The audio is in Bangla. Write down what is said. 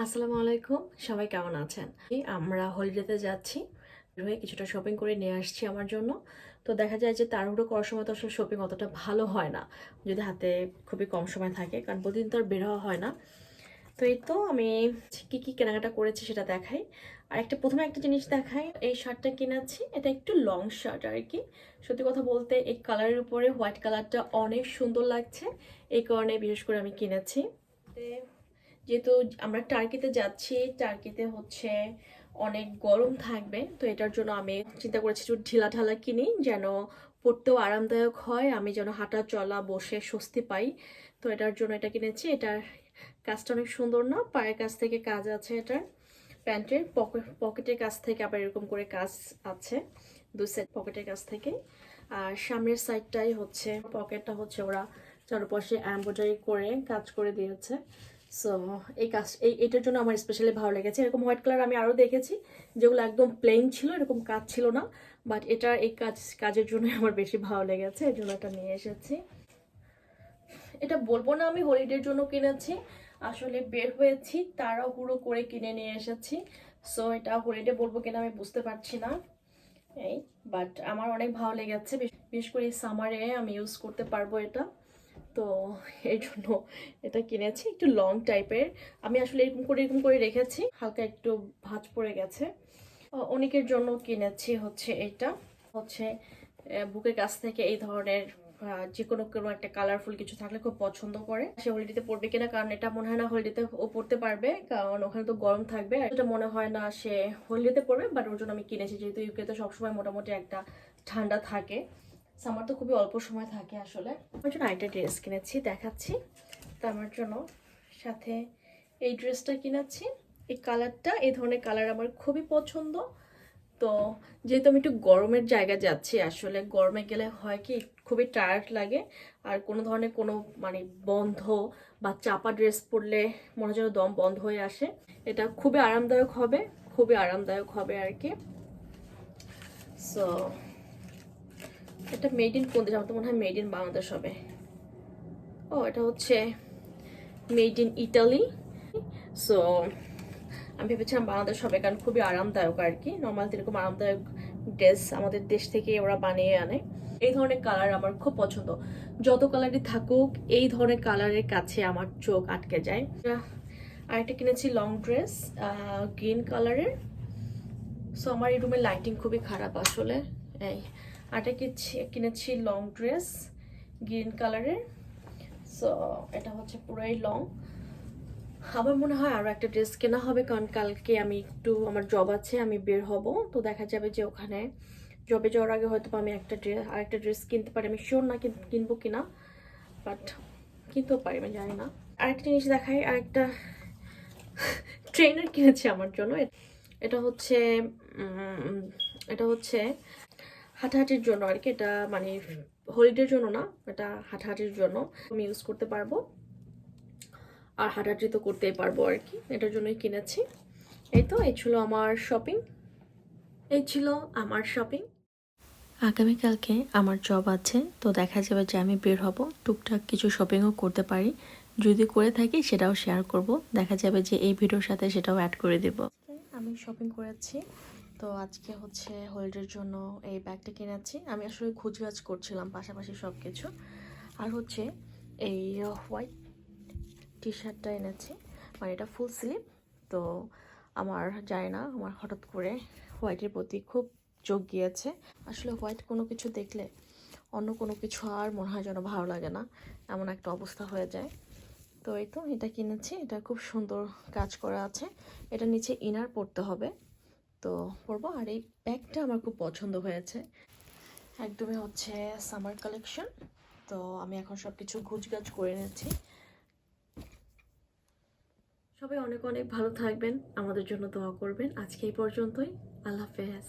আসসালামু আলাইকুম, সবাই কেমন আছেন? আমরা হলিডেতে যাচ্ছি, বের হয়ে কিছুটা শপিং করে নিয়ে আসছি আমার জন্য। তো দেখা যায় যে তাড়াহুড়ো করার সময় তো আসলে শপিং অতটা ভালো হয় না যদি হাতে খুবই কম সময় থাকে, কারণ প্রতিদিন তো আর বের হওয়া হয় না। তো এই তো আমি কি কি কেনাকাটা করেছি সেটা দেখাই। আর প্রথমে একটা জিনিস দেখাই, এই শার্টটা কিনেছি, এটা একটু লং শার্ট আর কি। সত্যি কথা বলতে এই কালারের উপরে হোয়াইট কালারটা অনেক সুন্দর লাগছে, এই কারণে বিশেষ করে আমি কিনেছি। যেহেতু আমরা টার্কিতে যাচ্ছি, টার্কিতে হচ্ছে অনেক গরম থাকবে, তো এটার জন্য আমি চিন্তা করেছি একটু ঢিলা ঢালা কিনি, যেন পরতেও আরামদায়ক হয়, আমি যেন হাঁটা চলা বসে স্বস্তি পাই। তো এটার জন্য এটা কিনেছি। এটার কাজটা অনেক সুন্দর না, পায়ের কাছ থেকে কাজ আছে, এটার প্যান্টের পকেটের কাছ থেকে আবার এরকম করে কাজ আছে, দুই সেট পকেটের কাছ থেকে। আর সামনের সাইডটাই হচ্ছে পকেটটা হচ্ছে ওরা চারপাশে এমব্রয়ডারি করে কাজ করে দিয়েছে। সো এই কাজ এটার জন্য আমার স্পেশালি ভালো লেগেছে। এরকম হোয়াইট কালার আমি আরও দেখেছি যেগুলো একদম প্লেন ছিল, এরকম কাজ ছিল না, বাট এটা এই কাজের জন্য আমার বেশি ভালো লেগেছে, এই জন্য এটা নিয়ে এসেছি। এটা বলবো না আমি হলিডের জন্য কিনেছি, আসলে বের হয়েছি তাড়াহুড়ো করে কিনে নিয়ে এসেছি। সো এটা হলিডে বলবো কিনা আমি বুঝতে পারছি না, এই বাট আমার অনেক ভালো লেগেছে, বিশেষ করে সামারে আমি ইউজ করতে পারবো এটা। তো এই জন্য এটা কিনেছি, একটু লং টাইপের। আমি আসলে এরকম করে রেখেছি, হালকা একটু ভাঁজ পড়ে গেছে। অনেকের জন্য কিনেছি হচ্ছে এটা হচ্ছে বুকের কাছ থেকে এই ধরনের যে কোনো কোনো একটা কালারফুল কিছু থাকলে খুব পছন্দ করে। সে হলিডেতে পরবে কিনা, কারণ এটা মনে হয় না হলিডেতে ও পরতে পারবে, কারণ ওখানে তো গরম থাকবে, আর এটা মনে হয় না সে হলিডেতে পরবে। বাট ওর জন্য আমি কিনেছি, যেহেতু ইউকেতে সবসময় মোটামুটি একটা ঠান্ডা থাকে, সামার তো খুবই অল্প সময় থাকে। আসলে আমার জন্য আরেকটা ড্রেস কিনেছি, দেখাচ্ছি। তো আমার জন্য সাথে এই ড্রেসটা কিনেছি। এই কালারটা, এই ধরনের কালার আমার খুবই পছন্দ। তো যেহেতু আমি একটু গরমের জায়গায় যাচ্ছি, আসলে গরমে গেলে হয় কি খুবই টায়ার্ড লাগে, আর কোনো ধরনের কোনো মানে বন্ধ বা চাপা ড্রেস পরলে মনে হয় যেন দম বন্ধ হয়ে আসে। এটা খুবই আরামদায়ক হবে, খুবই আরামদায়ক হবে আর কি। সো এটা মেড ইন কোন দেশ? আমার তো মনে হয় মেড ইন বাংলাদেশ হবে। ও, এটা হচ্ছে মেড ইন ইটালি। সো আমি ভেবেছিলাম বাংলাদেশ হবে, কারণ খুবই আরামদায়ক আর কি। নর্মাল এরকম আরামদায়ক ড্রেস আমাদের দেশ থেকে ওরা বানিয়ে আনে। এই ধরনের কালার আমার খুব পছন্দ, যত কালারই থাকুক এই ধরনের কালারের কাছে আমার চোখ আটকে যায়। আরেকটা কিনেছি লং ড্রেস, গ্রিন কালারের। সো আমার এই রুমের লাইটিং খুবই খারাপ আসলে। এই আরেকটা কিনেছি লং ড্রেস গ্রিন কালারের। সো এটা হচ্ছে পুরাই লং। আমার মনে হয় আরও একটা ড্রেস কেনা হবে, কারণ কালকে আমি একটু আমার জব আছে, আমি বের হব। তো দেখা যাবে যে ওখানে জবে যাওয়ার আগে হয়তো আমি আরেকটা ড্রেস কিনতে পারি। আমি শিওর না কিনবো কিনা, বাট কিনতেও পারি, আমি জানি না। আরেকটা জিনিস দেখাই, আরেকটা ট্রেনার কিনেছি আমার জন্য। এটা হচ্ছে এটা হচ্ছে হাঁটাহাঁটির জন্য আর কি। এটা মানে হলিডের জন্য না, এটা হাঁটাহাঁটির জন্য আমি ইউজ করতে পারবো, আর হাঁটাহাঁটি তো করতেই পারবো আর কি, এটার জন্যই কিনেছি। এই ছিল আমার শপিং, এই ছিল আমার শপিং। আগামীকালকে আমার জব আছে, তো দেখা যাবে যে আমি বের হব, টুকটাক কিছু শপিংও করতে পারি, যদি করে থাকি সেটাও শেয়ার করব। দেখা যাবে যে এই ভিডিওর সাথে সেটাও অ্যাড করে দেব। আমি শপিং করেছি, তো আজকে হচ্ছে হলিডের জন্য এই ব্যাগটা কিনেছি। আমি আসলে খুচরাজ করছিলাম পাশাপাশি সব কিছু। আর হচ্ছে এই হোয়াইট টি শার্টটা এনেছি, মানে এটা ফুল স্লিভ। তো আমার জানি না, আমার হঠাৎ করে হোয়াইটের প্রতি খুব চোখ গিয়েছে। আসলে হোয়াইট কোনো কিছু দেখলে অন্য কোনো কিছু আর মনে হয় যেন ভালো লাগে না, এমন একটা অবস্থা হয়ে যায়। তো এই তো এটা কিনেছি, এটা খুব সুন্দর কাজ করা আছে। এটা নিচে ইনার পরতে হবে, তো পরবো। আর এই ব্যাগটা আমার খুব পছন্দ হয়েছে, একদমই হচ্ছে সামার কালেকশন। তো আমি এখন সব কিছু গুছগাছ করে নিচ্ছি। সবাই অনেক অনেক ভালো থাকবেন, আমাদের জন্য দোয়া করবেন। আজকে এই পর্যন্তই, আল্লাহ হাফেজ।